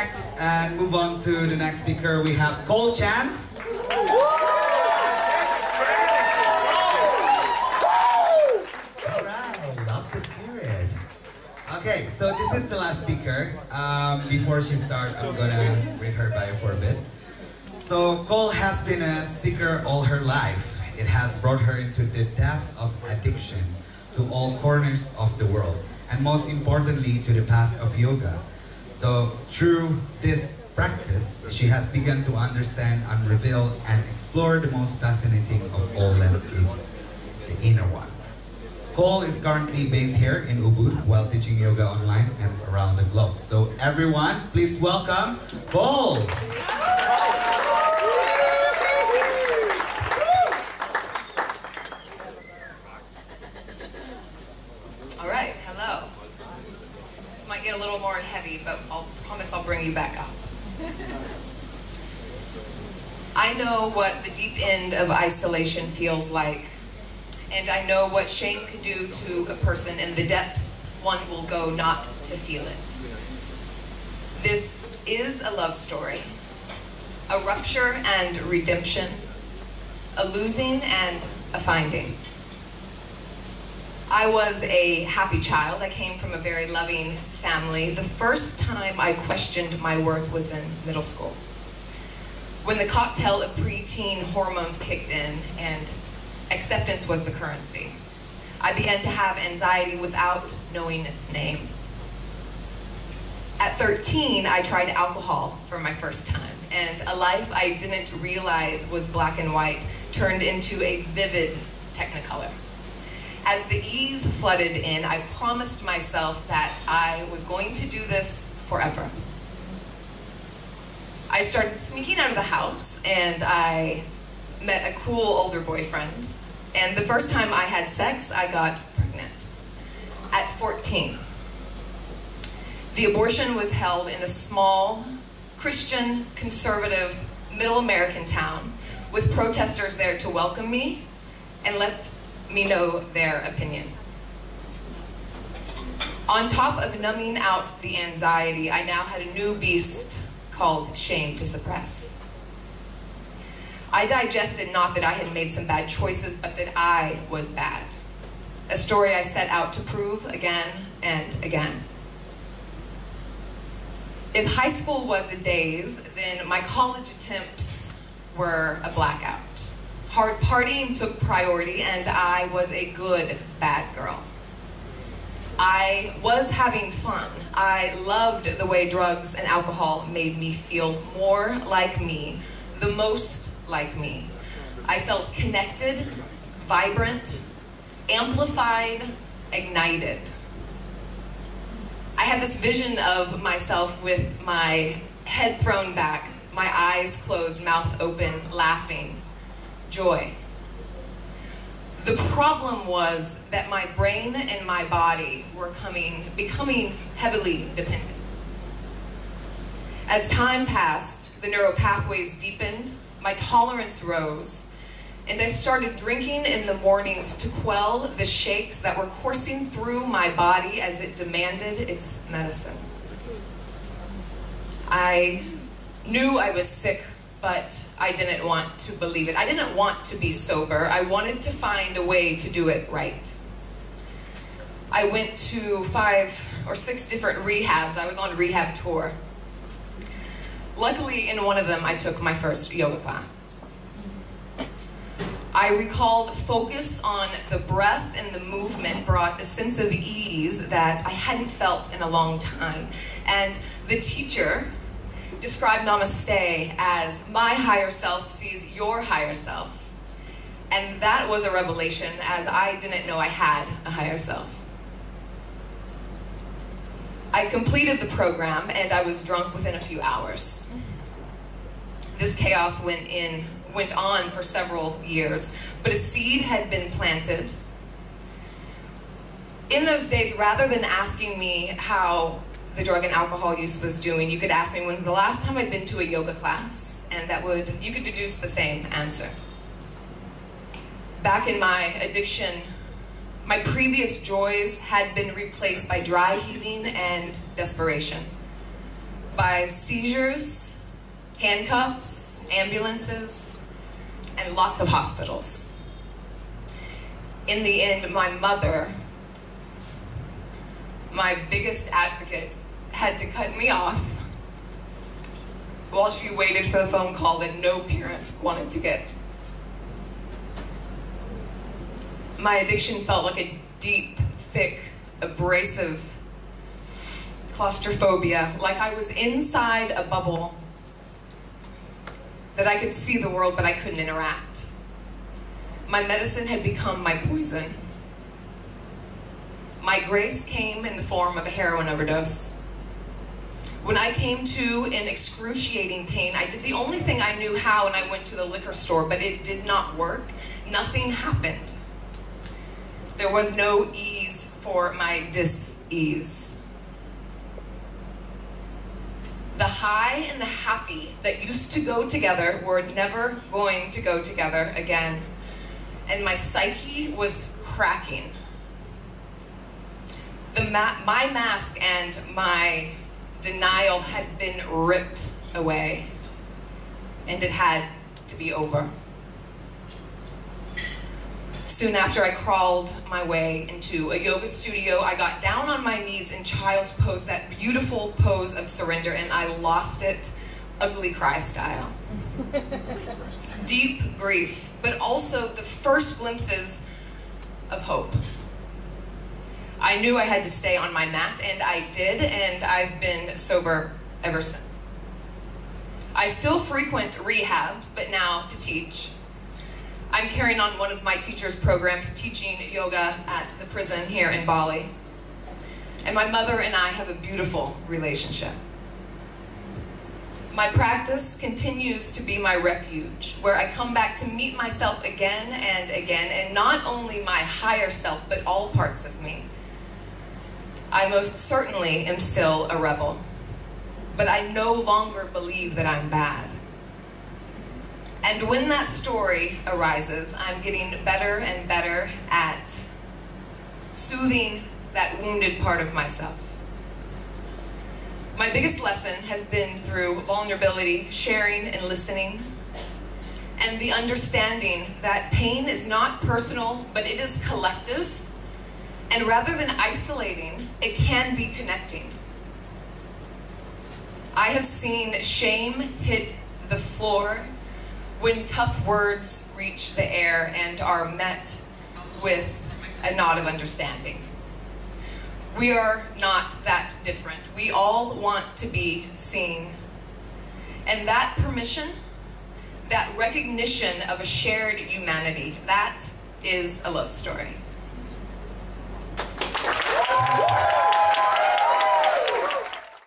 next and move on to the next speaker. We have Cole Chance. Alright, love the spirit. Okay, so this is the last speaker. Before she starts, I'm gonna read her bio for a bit. So Cole has been a seeker all her life. It has brought her into the depths of addiction to all corners of the world, and most importantly to the path of yoga. Though through this practice, she has begun to understand, unreveal, and explore the most fascinating of all landscapes, the inner one. Cole is currently based here in Ubud while teaching yoga online and around the globe. So everyone, please welcome Cole! Alright, hello. This might get a little more heavy, but I'll promise I'll bring you back up. I know what the deep end of isolation feels like, and I know what shame can do to a person in the depths one will go not to feel it. This is a love story, a rupture and redemption, a losing and a finding. I was a happy child. I came from a very loving family. The first time I questioned my worth was in middle school, when the cocktail of preteen hormones kicked in and acceptance was the currency. I began to have anxiety without knowing its name. At 13, I tried alcohol for my first time, and a life I didn't realize was black and white turned into a vivid technicolor. As the ease flooded in, I promised myself that I was going to do this forever. I started sneaking out of the house, and I met a cool older boyfriend. And the first time I had sex, I got pregnant at 14. The abortion was held in a small, Christian, conservative, middle American town with protesters there to welcome me and let me know their opinion. On top of numbing out the anxiety, I now had a new beast called shame to suppress. I digested not that I had made some bad choices, but that I was bad. A story I set out to prove again and again. If high school was a daze, then my college attempts were a blackout. Hard partying took priority, and I was a good bad girl. I was having fun. I loved the way drugs and alcohol made me feel more like me, the most like me. I felt connected, vibrant, amplified, ignited. I had this vision of myself with my head thrown back, my eyes closed, mouth open, laughing, joy. The problem was that my brain and my body were becoming heavily dependent. As time passed, the neural pathways deepened, my tolerance rose, and I started drinking in the mornings to quell the shakes that were coursing through my body as it demanded its medicine. I knew I was sick, but I didn't want to believe it. I didn't want to be sober. I wanted to find a way to do it right. I went to 5 or 6 different rehabs. I was on rehab tour. Luckily, in one of them, I took my first yoga class. I recalled focus on the breath, and the movement brought a sense of ease that I hadn't felt in a long time. And the teacher described Namaste as my higher self sees your higher self. And that was a revelation, as I didn't know I had a higher self. I completed the program, and I was drunk within a few hours. This chaos went on for several years, but a seed had been planted. In those days, rather than asking me how the drug and alcohol use was doing, you could ask me when's the last time I'd been to a yoga class, and you could deduce the same answer. Back in my addiction, my previous joys had been replaced by dry heaving and desperation. by seizures, handcuffs, ambulances, and lots of hospitals. In the end, my mother, my biggest advocate, had to cut me off while she waited for the phone call that no parent wanted to get. My addiction felt like a deep, thick, abrasive claustrophobia, like I was inside a bubble, that I could see the world but I couldn't interact. My medicine had become my poison. My grace came in the form of a heroin overdose. When I came to in excruciating pain, I did the only thing I knew how, and I went to the liquor store, but it did not work. Nothing happened. There was no ease for my dis-ease. The high and the happy that used to go together were never going to go together again. And my psyche was cracking. My mask and my denial had been ripped away, and it had to be over. Soon after I crawled my way into a yoga studio, I got down on my knees in child's pose, that beautiful pose of surrender, and I lost it, ugly cry style. Deep grief, but also the first glimpses of hope. I knew I had to stay on my mat, and I did, and I've been sober ever since. I still frequent rehabs, but now to teach. I'm carrying on one of my teacher's programs, teaching yoga at the prison here in Bali. And my mother and I have a beautiful relationship. My practice continues to be my refuge, where I come back to meet myself again and again, and not only my higher self, but all parts of me. I most certainly am still a rebel, but I no longer believe that I'm bad. And when that story arises, I'm getting better and better at soothing that wounded part of myself. My biggest lesson has been through vulnerability, sharing and listening, and the understanding that pain is not personal, but it is collective. And rather than isolating, it can be connecting. I have seen shame hit the floor when tough words reach the air and are met with a nod of understanding. We are not that different. We all want to be seen. And that permission, that recognition of a shared humanity, that is a love story.